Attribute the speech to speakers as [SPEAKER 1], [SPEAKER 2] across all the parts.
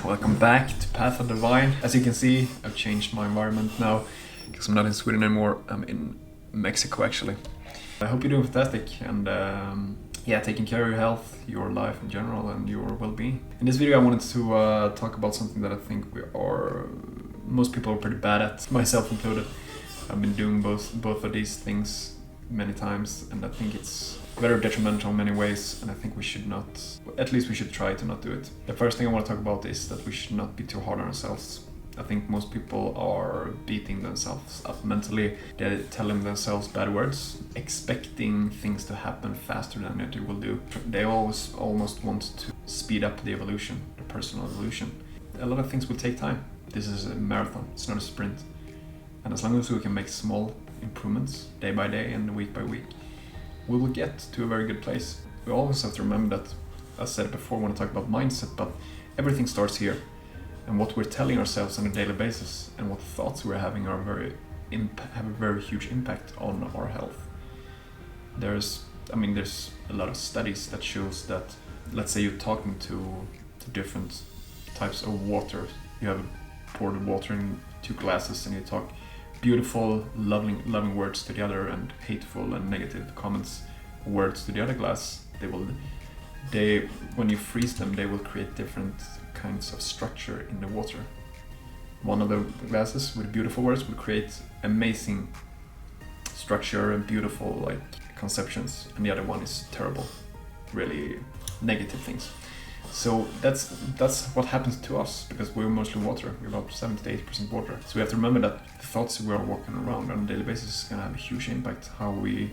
[SPEAKER 1] Welcome back to Path of Divine. As you can see, I've changed my environment now because I'm not in Sweden anymore. I'm in Mexico actually. I hope you're doing fantastic and taking care of your health, your life in general, and your well-being. In this video I wanted to talk about something that I think most people are pretty bad at, myself included. I've been doing both of these things many times, and I think it's very detrimental in many ways, and I think we should not, at least we should try to not do it. The first thing I want to talk about is that we should not be too hard on ourselves. I think most people are beating themselves up mentally. They're telling themselves bad words, expecting things to happen faster than they will do. They always almost want to speed up the evolution, the personal evolution. A lot of things will take time. This is a marathon, it's not a sprint. And as long as we can make small improvements day by day and week by week, we will get to a very good place. We always have to remember that, as I said before when I talk about mindset, but everything starts here. And what we're telling ourselves on a daily basis and what thoughts we're having have a very huge impact on our health. There's a lot of studies that shows that, let's say you're talking to different types of water. You have poured water in 2 glasses and you talk beautiful, loving words to the other and hateful and negative comments, words to the other glass. When you freeze them, they will create different kinds of structure in the water. One of the glasses with beautiful words will create amazing structure and beautiful conceptions, and the other one is terrible, really negative things. So that's what happens to us, because we're mostly water. We're about 70 to 80% water. So we have to remember that the thoughts we are walking around on a daily basis is going to have a huge impact how we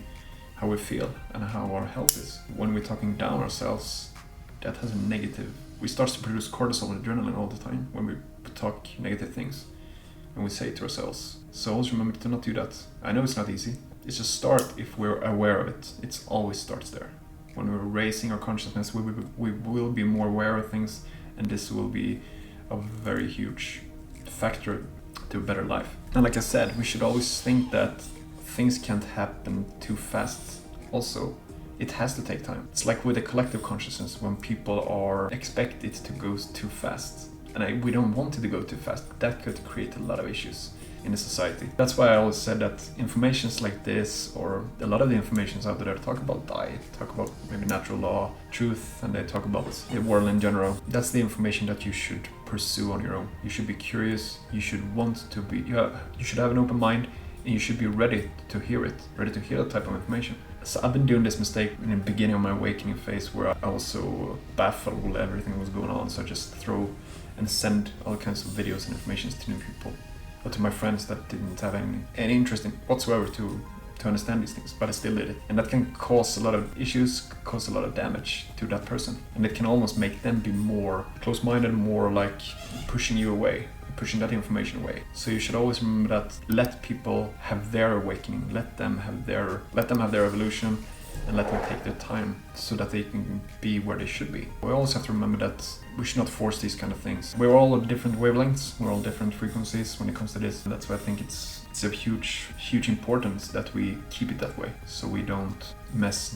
[SPEAKER 1] feel and how our health is. When we're talking down ourselves, that has a negative. We start to produce cortisol and adrenaline all the time when we talk negative things and we say it to ourselves. So always remember to not do that. I know it's not easy. It's just start if we're aware of it. It always starts there. When we're raising our consciousness, we will be more aware of things, and this will be a very huge factor to a better life. And like I said, we should always think that things can't happen too fast. Also, it has to take time. It's like with a collective consciousness, when people expect it to go too fast, and we don't want it to go too fast. That could create a lot of issues in the society. That's why I always said that informations like this, or a lot of the informations out there, talk about diet, talk about maybe natural law, truth, and they talk about the world in general. That's the information that you should pursue on your own. You should be curious, you should you should have an open mind, and you should be ready to hear that type of information. So I've been doing this mistake in the beginning of my awakening phase, where I was so baffled with everything that was going on, so I just throw and send all kinds of videos and information to new people, or to my friends that didn't have any interest in whatsoever to understand these things, but I still did it. And that can cause a lot of issues, cause a lot of damage to that person. And it can almost make them be more close-minded, more like pushing you away, pushing that information away. So you should always remember that let people have their awakening, let them have their evolution, and let them take their time so that they can be where they should be. We always have to remember that we should not force these kind of things. We're all of different wavelengths, we're all different frequencies when it comes to this. And that's why I think it's of huge importance that we keep it that way, so we don't mess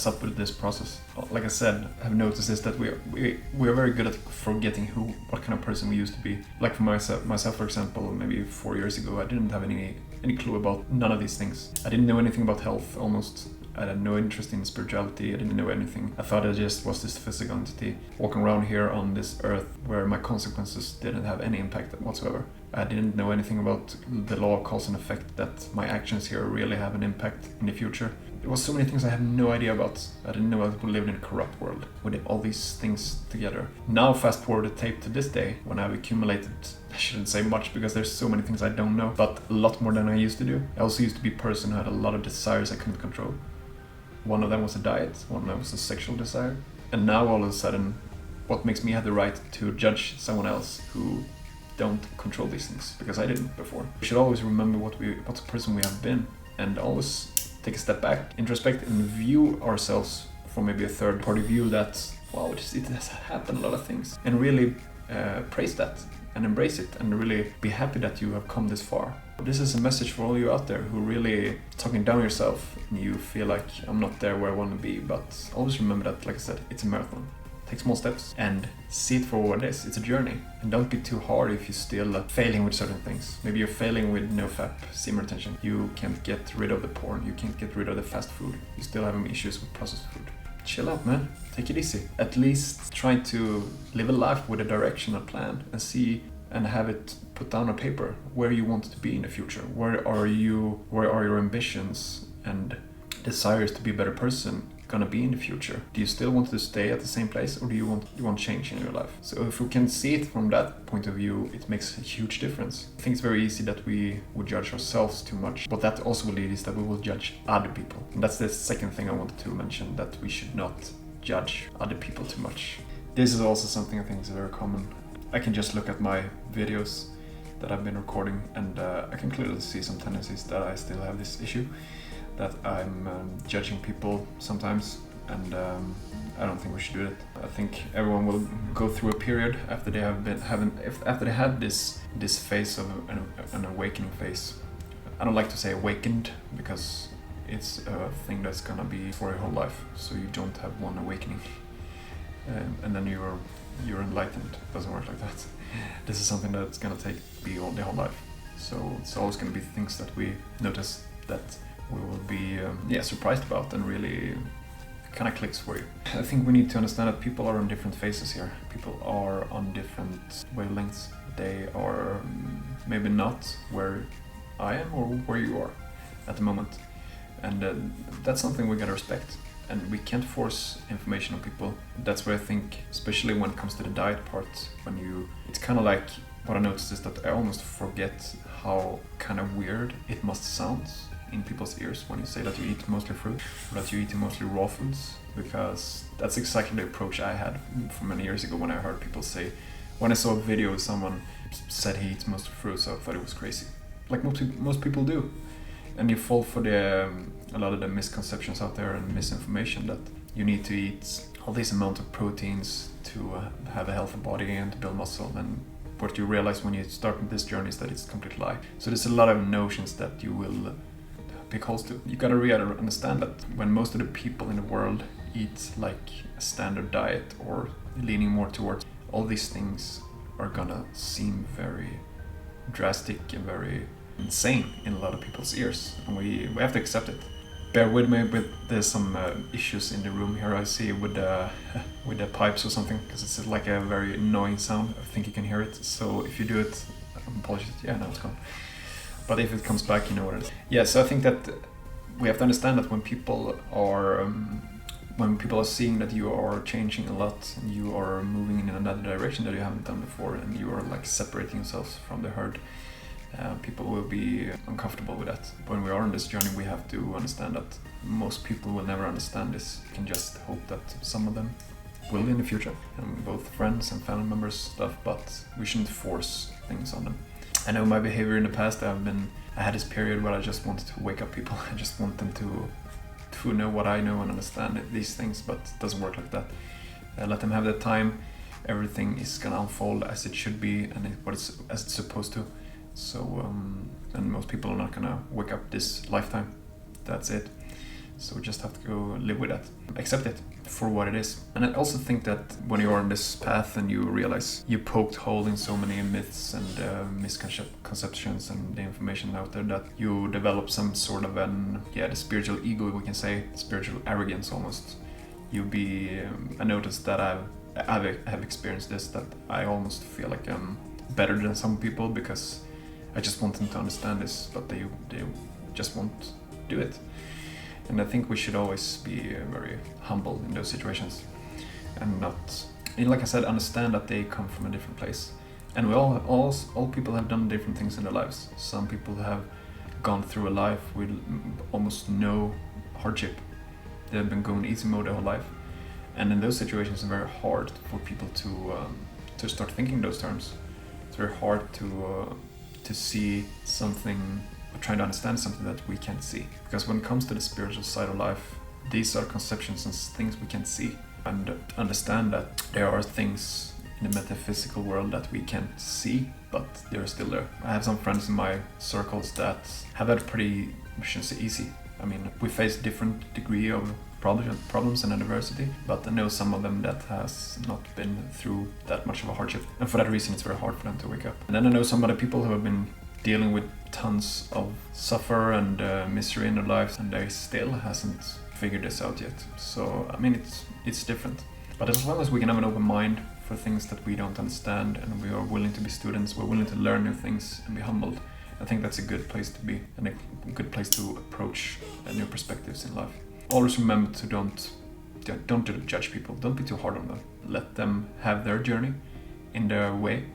[SPEAKER 1] up with this process. Like I said, I've noticed is that we're very good at forgetting what kind of person we used to be. Like for myself, for example, maybe 4 years ago, I didn't have any clue about none of these things. I didn't know anything about health almost. I had no interest in spirituality, I didn't know anything. I thought I just was this physical entity walking around here on this earth where my consequences didn't have any impact whatsoever. I didn't know anything about the law of cause and effect, that my actions here really have an impact in the future. There was so many things I had no idea about. I didn't know that we lived in a corrupt world with all these things together. Now fast forward the tape to this day, when I've accumulated, I shouldn't say much because there's so many things I don't know, but a lot more than I used to do. I also used to be a person who had a lot of desires I couldn't control. One of them was a diet, one of them was a sexual desire. And now all of a sudden, what makes me have the right to judge someone else who don't control these things, because I didn't before. We should always remember what person we have been, and always take a step back, introspect, and view ourselves from maybe a third party view that, wow, it has happened a lot of things, and really praise that and embrace it, and really be happy that you have come this far. This is a message for all you out there who really talking down yourself and you feel like I'm not there where I want to be, but always remember that, like I said, it's a marathon. Take small steps and see it for what it is. It's a journey. And don't be too hard if you're still failing with certain things. Maybe you're failing with nofap, simmer retention. You can't get rid of the porn. You can't get rid of the fast food. You still have issues with processed food. Chill out, man. Take it easy. At least try to live a life with a direction, a plan, and see and have it put down on paper where you want to be in the future. Where are your ambitions and desires to be a better person gonna be in the future? Do you still want to stay at the same place, or do you want change in your life? So if we can see it from that point of view, it makes a huge difference. I think it's very easy that we would judge ourselves too much. What that also will lead is that we will judge other people. And that's the second thing I wanted to mention, that we should not judge other people too much. This is also something I think is very common. I can just look at my videos that I've been recording, and I can clearly see some tendencies that I still have this issue, that I'm judging people sometimes, and I don't think we should do it. I think everyone will go through a period after they have after they had this phase of an awakening phase. I don't like to say awakened, because it's a thing that's gonna be for your whole life. So you don't have one awakening and then you're enlightened. It doesn't work like that. This is something that's gonna be all the whole life. So it's always gonna be things that we notice that we will be surprised about, and really kind of clicks for you. I think we need to understand that people are on different phases here. People are on different wavelengths. They are maybe not where I am or where you are at the moment. And that's something we gotta respect. And we can't force information on people. That's where I think, especially when it comes to the diet part, it's kind of like, what I noticed is that I almost forget how kind of weird it must sound in people's ears when you say that you eat mostly fruit, or that you eat mostly raw foods, because that's exactly the approach I had from many years ago when I heard people say, when I saw a video of someone said he eats mostly fruit, so I thought it was crazy. Like most people do. And you fall for a lot of the misconceptions out there and misinformation that you need to eat all this amount of proteins to have a healthy body and to build muscle. And what you realize when you start this journey is that it's a complete lie. So there's a lot of notions that you will be close to. You gotta really understand that when most of the people in the world eat like a standard diet, or leaning more towards, all these things are gonna seem very drastic and very insane in a lot of people's ears, and we have to accept it. Bear with me, but there's some issues in the room here I see with the pipes or something, because it's like a very annoying sound. I think you can hear it, so if you do it, apologies. Yeah, now it's gone. But if it comes back, you know what it is. Yeah, so I think that we have to understand that when people are seeing that you are changing a lot, and you are moving in another direction that you haven't done before, and you are like separating yourselves from the herd, people will be uncomfortable with that. When we are on this journey, we have to understand that most people will never understand this. You can just hope that some of them will in the future, and both friends and family members stuff, but we shouldn't force things on them. I know my behavior in the past, I had this period where I just wanted to wake up people. I just want them to know what I know and understand these things, but it doesn't work like that. Let them have their time. Everything is gonna unfold as it should be, and as it's supposed to. So, and most people are not gonna wake up this lifetime. That's it. So we just have to go live with that. Accept it for what it is. And I also think that when you are on this path and you realize you poked hole in so many myths and misconceptions and the information out there, that you develop some sort of the spiritual ego, we can say, spiritual arrogance almost. I noticed that I have experienced this, that I almost feel like I'm better than some people because I just want them to understand this, but they just won't do it. And I think we should always be very humble in those situations, and like I said, understand that they come from a different place. And we all people have done different things in their lives. Some people have gone through a life with almost no hardship. They've been going easy mode their whole life. And in those situations, it's very hard for people to start thinking those terms. It's very hard to see something, or trying to understand something that we can't see. Because when it comes to the spiritual side of life, these are conceptions and things we can't see. And understand that there are things in the metaphysical world that we can't see, but they're still there. I have some friends in my circles that have had pretty, I shouldn't say easy. I mean, we face different degree of problems and adversity, but I know some of them that has not been through that much of a hardship, and for that reason it's very hard for them to wake up. And then I know some other people who have been dealing with tons of suffer and misery in their lives, and they still hasn't figured this out yet. So I mean, it's different. But as long as we can have an open mind for things that we don't understand, and we are willing to be students, we're willing to learn new things and be humbled, I think that's a good place to be, and a good place to approach new perspectives in life. Always remember to don't judge people. Don't be too hard on them. Let them have their journey in their way,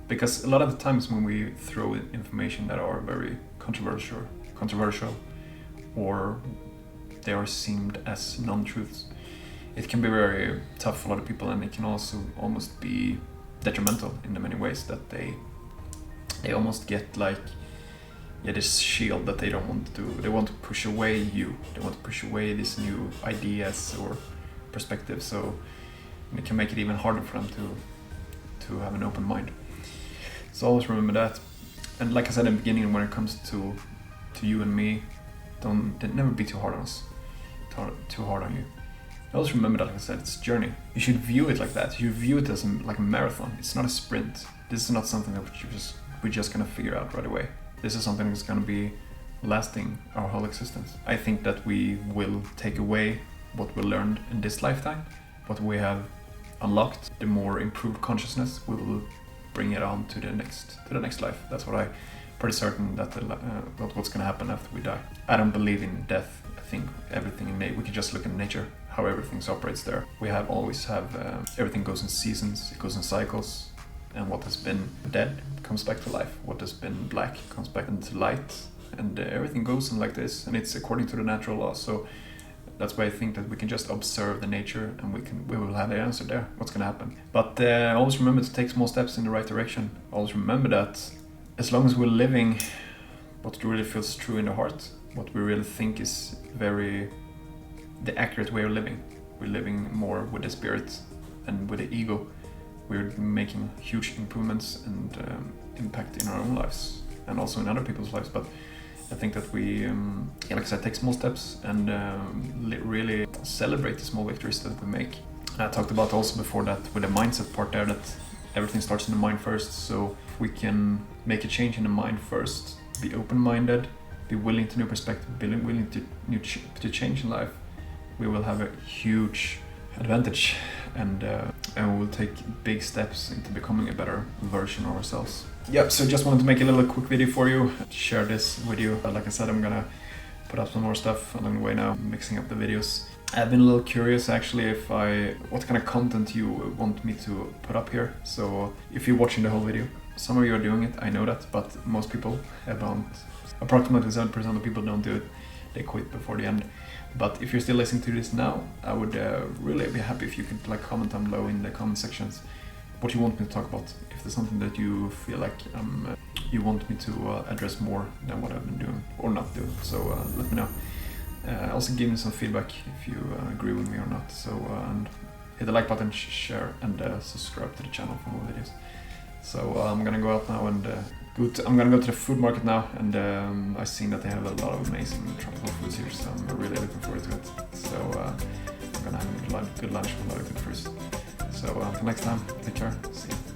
[SPEAKER 1] because a lot of the times when we throw in information that are very controversial, or they are seen as non-truths, it can be very tough for a lot of people, and it can also almost be detrimental in the many ways that they almost get like this shield that they don't want to do. They want to push away you. They want to push away these new ideas or perspectives. So it can make it even harder for them to have an open mind. So always remember that. And like I said in the beginning, when it comes to you and me, never be too hard on us, too hard on you. Always remember that, like I said, it's a journey. You should view it like that. You view it as like a marathon. It's not a sprint. This is not something that we're just gonna figure out right away. This is something that's gonna be lasting our whole existence. I think that we will take away what we learned in this lifetime, what we have unlocked, the more improved consciousness, we will bring it on to the next life. That's what I'm pretty certain that what's gonna happen after we die. I don't believe in death. I think everything we can just look at nature, how everything operates there. We always have everything goes in seasons, it goes in cycles, and what has been dead comes back to life. What has been black comes back into light, and everything goes in like this, and it's according to the natural laws. So that's why I think that we can just observe the nature, and we will have the answer there, what's gonna happen. But always remember to take small steps in the right direction. Always remember that as long as we're living what really feels true in the heart, what we really think is the accurate way of living. We're living more with the spirit and with the ego. We're making huge improvements and impact in our own lives and also in other people's lives. But I think that we, like I said, take small steps and really celebrate the small victories that we make. I talked about also before that with the mindset part there, that everything starts in the mind first. So if we can make a change in the mind first, be open-minded, be willing to new perspective, be willing to change in life, we will have a huge advantage, and we will take big steps into becoming a better version of ourselves. Yep, so just wanted to make a little quick video for you, share this with you. Like I said, I'm gonna put up some more stuff along the way now, mixing up the videos. I've been a little curious actually what kind of content you want me to put up here. So if you're watching the whole video, some of you are doing it, I know that, but most people, approximately 7% of people don't do it. They quit before the end. But if you're still listening to this now, I would really be happy if you could comment down below in the comment sections what you want me to talk about. If there's something that you feel like you want me to address more than what I've been doing or not doing, so let me know. Also give me some feedback if you agree with me or not. So and hit the like button, share, and subscribe to the channel for more videos. So I'm gonna go out now and I'm gonna go to the food market now, and I've seen that they have a lot of amazing tropical foods here, so I'm really looking forward to it. So I'm gonna have a good lunch with a lot of good fruits. So until next time, take care, see you.